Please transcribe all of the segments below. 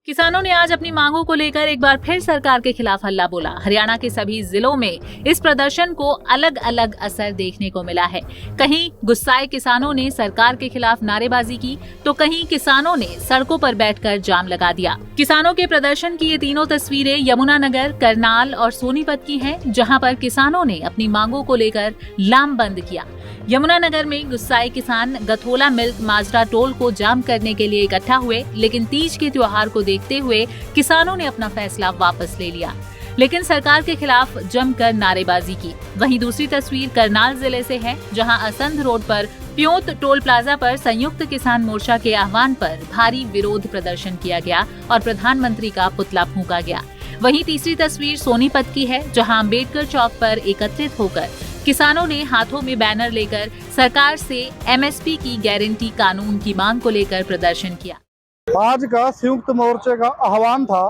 किसानों ने आज अपनी मांगों को लेकर एक बार फिर सरकार के खिलाफ हल्ला बोला। हरियाणा के सभी जिलों में इस प्रदर्शन को अलग अलग असर देखने को मिला है। कहीं गुस्साए किसानों ने सरकार के खिलाफ नारेबाजी की, तो कहीं किसानों ने सड़कों पर बैठकर जाम लगा दिया। किसानों के प्रदर्शन की ये तीनों तस्वीरें यमुनानगर, करनाल और सोनीपत की हैं, जहां पर किसानों ने अपनी मांगों को लेकर लामबंद किया। यमुनानगर में गुस्साए किसान गथोला मिल्क माजरा टोल को जाम करने के लिए इकट्ठा हुए, लेकिन तीज के त्योहार को देखते हुए किसानों ने अपना फैसला वापस ले लिया, लेकिन सरकार के खिलाफ जमकर नारेबाजी की। वहीं दूसरी तस्वीर करनाल जिले से है, जहां असंध रोड पर प्योत टोल प्लाजा पर संयुक्त किसान मोर्चा के आह्वान पर भारी विरोध प्रदर्शन किया गया और प्रधानमंत्री का पुतला फूंका गया। वहीं तीसरी तस्वीर सोनीपत की है, जहां अम्बेडकर चौक पर एकत्रित होकर किसानों ने हाथों में बैनर लेकर सरकार से एमएसपी की गारंटी कानून की मांग को लेकर प्रदर्शन किया। आज का संयुक्त मोर्चे का आह्वान था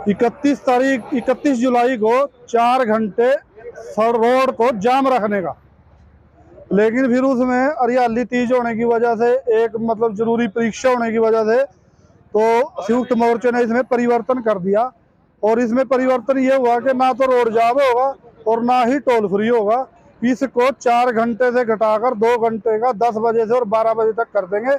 31 जुलाई को 4 घंटे रोड को जाम रखने का, लेकिन फिर उसमें हरियाली तीज होने की वजह से, एक जरूरी परीक्षा होने की वजह से, तो संयुक्त मोर्चे ने इसमें परिवर्तन कर दिया। और इसमें परिवर्तन ये हुआ कि ना तो रोड जाम होगा और ना ही टोल फ्री होगा। इसको 4 घंटे से घटाकर 2 घंटे का 10 बजे से और 12 बजे तक कर देंगे,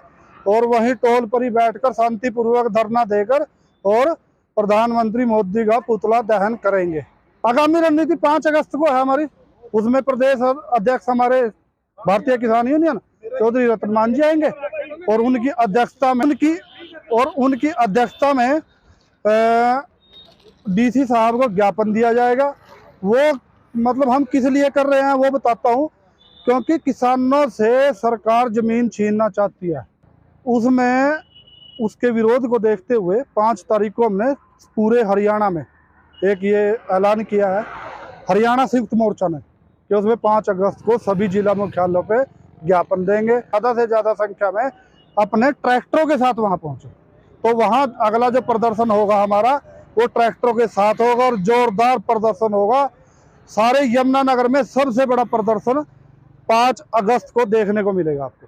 और वहीं टोल पर ही बैठकर शांतिपूर्वक धरना देकर और प्रधानमंत्री मोदी का पुतला दहन करेंगे। आगामी रणनीति 5 अगस्त को है हमारी। उसमें प्रदेश अध्यक्ष हमारे भारतीय किसान यूनियन चौधरी रतन मांझी आएंगे और उनकी अध्यक्षता में डीसी साहब को ज्ञापन दिया जाएगा। वो हम किस लिए कर रहे हैं वो बताता हूँ, क्योंकि किसानों से सरकार जमीन छीनना चाहती है। उसमें उसके विरोध को देखते हुए 5 तारीख को हमने पूरे हरियाणा में एक ये ऐलान किया है हरियाणा संयुक्त मोर्चा ने कि उसमें 5 अगस्त को सभी जिला मुख्यालयों पे ज्ञापन देंगे। ज़्यादा से ज़्यादा संख्या में अपने ट्रैक्टरों के साथ वहाँ पहुँचे, तो वहाँ अगला जो प्रदर्शन होगा हमारा वो ट्रैक्टरों के साथ होगा और जोरदार प्रदर्शन होगा। सारे यमुनानगर में सबसे बड़ा प्रदर्शन 5 अगस्त को देखने को मिलेगा आपको।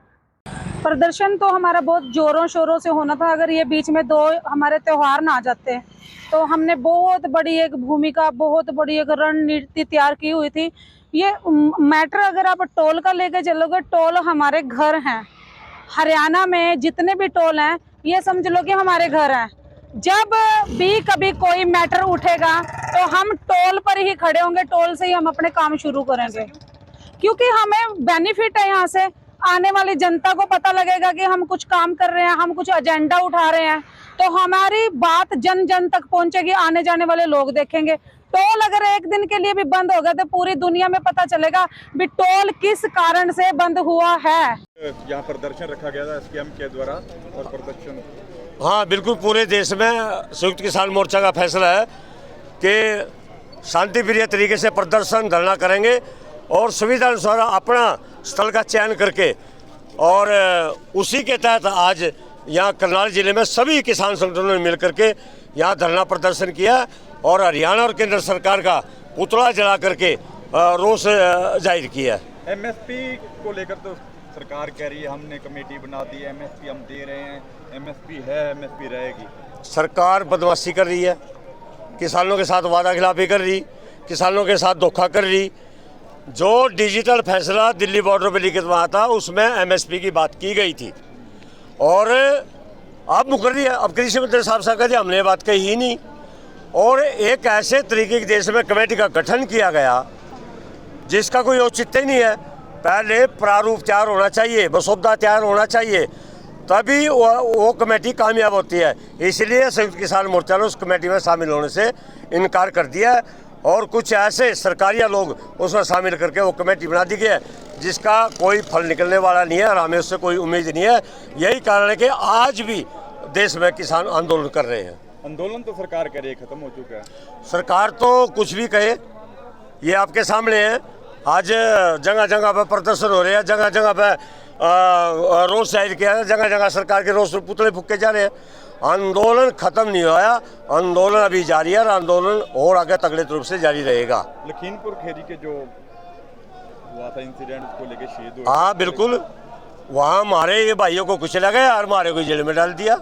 प्रदर्शन तो हमारा बहुत जोरों शोरों से होना था। अगर ये बीच में 2 हमारे त्योहार ना आ जाते तो हमने बहुत बड़ी एक रणनीति तैयार की हुई थी। ये मैटर अगर आप टोल का लेके चलोगे, टोल हमारे घर हैं। हरियाणा में जितने भी टोल हैं ये समझ लो कि हमारे घर हैं। जब भी कभी कोई मैटर उठेगा तो हम टोल पर ही खड़े होंगे, टोल से ही हम अपने काम शुरू करेंगे, क्योंकि हमें बेनिफिट है। यहाँ से आने वाली जनता को पता लगेगा कि हम कुछ काम कर रहे हैं, हम कुछ एजेंडा उठा रहे हैं, तो हमारी बात जन जन तक पहुंचेगी, आने जाने वाले लोग देखेंगे। टोल अगर एक दिन के लिए भी बंद हो गया तो पूरी दुनिया में पता चलेगा भी टोल किस कारण से बंद हुआ है। यहाँ प्रदर्शन रखा गया था एसकेएम के द्वारा और प्रदर्शन, हाँ बिल्कुल, पूरे देश में संयुक्त किसान मोर्चा का फैसला है कि शांतिप्रिय तरीके से प्रदर्शन धरना करेंगे और सुविधा अनुसार अपना स्थल का चयन करके, और उसी के तहत आज यहाँ करनाल जिले में सभी किसान संगठनों ने मिलकर के यहाँ धरना प्रदर्शन किया और हरियाणा और केंद्र सरकार का पुतला जला करके रोष जाहिर किया। एमएसपी को लेकर तो सरकार कह रही है हमने कमेटी बना दी है, एमएसपी हम दे रहे हैं, एमएसपी है, एमएसपी रहेगी। सरकार बदमाशी कर रही है, किसानों के साथ वादा खिलाफी कर रही, किसानों के साथ धोखा कर रही। जो डिजिटल फैसला दिल्ली बॉर्डर पर लिखित हुआ था उसमें एमएसपी की बात की गई थी और अब मुकर रही है। अब कृषि मंत्री साहब कह दिया हमने ये बात कही ही नहीं। और एक ऐसे तरीके के देश में कमेटी का गठन किया गया जिसका कोई औचित्य ही नहीं है। पहले प्रारूप तैयार होना चाहिए, मसौदा तैयार होना चाहिए, तभी वो कमेटी कामयाब होती है। इसलिए संयुक्त किसान मोर्चा ने उस कमेटी में शामिल होने से इनकार कर दिया है और कुछ ऐसे सरकारिया लोग उसमें शामिल करके वो कमेटी बना दी गई है जिसका कोई फल निकलने वाला नहीं है और हमें उससे कोई उम्मीद नहीं है। यही कारण है कि आज भी देश में किसान आंदोलन कर रहे हैं। आंदोलन तो सरकार कह रही है खत्म हो चुका है। सरकार तो कुछ भी कहे, ये आपके सामने है। आज जगह जगह पर प्रदर्शन हो रहे हैं, जगह जगह पर रोष जाहिर किया है, जगह जगह सरकार के रोष पुतले फूके जा रहे हैं। आंदोलन खत्म नहीं हुआ, आंदोलन अभी जारी है और आंदोलन और आगे तगड़े रूप से जारी रहेगा। लखीमपुर खेरी के जो हुआ था इंसिडेंट, उसको लेके शहीद हुए। हाँ बिल्कुल, वहाँ हमारे ये भाइयों को कुचला गया और हमारे को जेल में डाल दिया।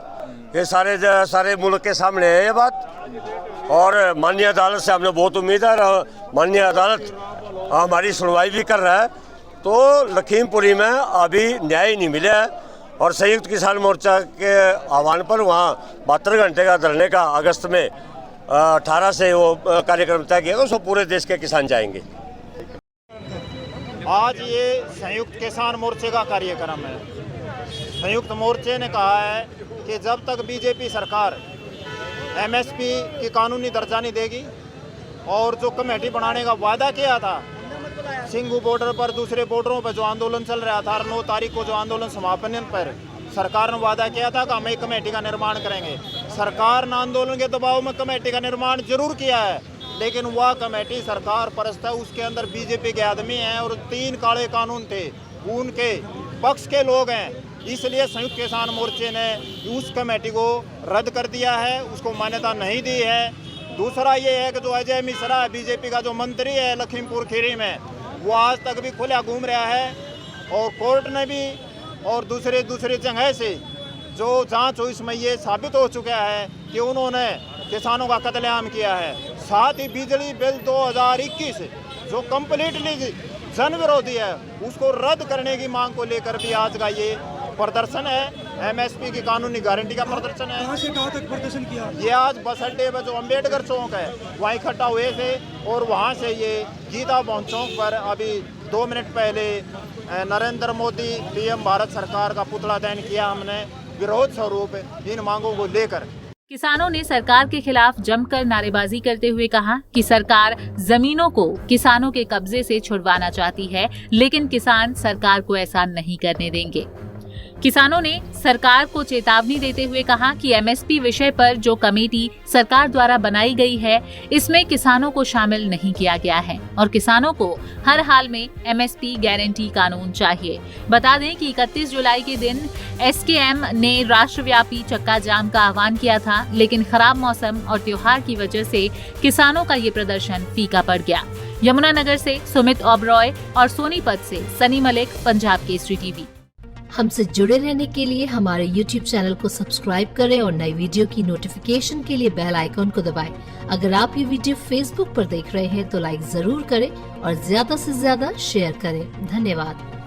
ये सारे मुल्क के सामने है ये बात। और माननीय अदालत से हमने बहुत उम्मीद है, माननीय अदालत हमारी सुनवाई भी कर रहा है। तो लखीमपुरी में अभी न्याय नहीं मिला है और संयुक्त किसान मोर्चा के आह्वान पर वहाँ 72 घंटे का धरने का अगस्त में 18 से वो कार्यक्रम तय किया, उसको पूरे देश के किसान जाएंगे। आज ये संयुक्त किसान मोर्चे का कार्यक्रम है। संयुक्त मोर्चे ने कहा है कि जब तक बीजेपी सरकार एमएसपी की कानूनी दर्जा नहीं देगी और जो कमेटी बनाने का वादा किया था सिंघू बॉर्डर पर, दूसरे बॉर्डरों पर जो आंदोलन चल रहा था, 9 तारीख को जो आंदोलन समापन पर सरकार ने वादा किया था कि हम एक कमेटी का निर्माण करेंगे। सरकार ने आंदोलन के दबाव में कमेटी का निर्माण जरूर किया है, लेकिन वह कमेटी सरकार परस्त है, उसके अंदर बीजेपी के आदमी हैं और 3 काले कानून थे, उनके पक्ष के लोग हैं। इसलिए संयुक्त किसान मोर्चे ने उस कमेटी को रद्द कर दिया है, उसको मान्यता नहीं दी है। दूसरा ये है कि जो अजय मिश्रा बीजेपी का जो मंत्री है लखीमपुर खीरी में, वो आज तक भी खुला घूम रहा है और कोर्ट ने भी और दूसरी जगह से जो जांच हुई इसमें ये साबित हो चुका है कि उन्होंने किसानों का कत्लेआम किया है। साथ ही बिजली बिल 2021 जो कम्प्लीटली जन विरोधी है, उसको रद्द करने की मांग को लेकर भी आज का ये प्रदर्शन है। एमएसपी की कानूनी गारंटी का प्रदर्शन है। कहाँ से कहाँ तक प्रदर्शन किया? ये आज बस अड्डे पर जो अम्बेडकर चौक है वहाँ इकट्ठा हुए थे और वहाँ से ये गीता भवन चौक पर अभी 2 मिनट पहले नरेंद्र मोदी पीएम भारत सरकार का पुतला दहन किया हमने विरोध स्वरूप इन मांगों को लेकर। किसानों ने सरकार के खिलाफ जमकर नारेबाजी करते हुए कहा कि सरकार जमीनों को किसानों के कब्जे से छुड़वाना चाहती है, लेकिन किसान सरकार को ऐसा नहीं करने देंगे। किसानों ने सरकार को चेतावनी देते हुए कहा कि एमएसपी विषय पर जो कमेटी सरकार द्वारा बनाई गई है, इसमें किसानों को शामिल नहीं किया गया है और किसानों को हर हाल में एमएसपी गारंटी कानून चाहिए। बता दें कि 31 जुलाई के दिन एसकेएम ने राष्ट्रव्यापी चक्का जाम का आह्वान किया था, लेकिन खराब मौसम और त्योहार की वजह से किसानों का ये प्रदर्शन फीका पड़ गया। यमुनानगर से सुमित ओबरॉय और सोनीपत से सनी मलिक, पंजाब केसरी टीवी। हमसे जुड़े रहने के लिए हमारे YouTube चैनल को सब्सक्राइब करें और नई वीडियो की नोटिफिकेशन के लिए बेल आइकॉन को दबाएं। अगर आप ये वीडियो Facebook पर देख रहे हैं तो लाइक जरूर करें और ज्यादा से ज्यादा शेयर करें। धन्यवाद।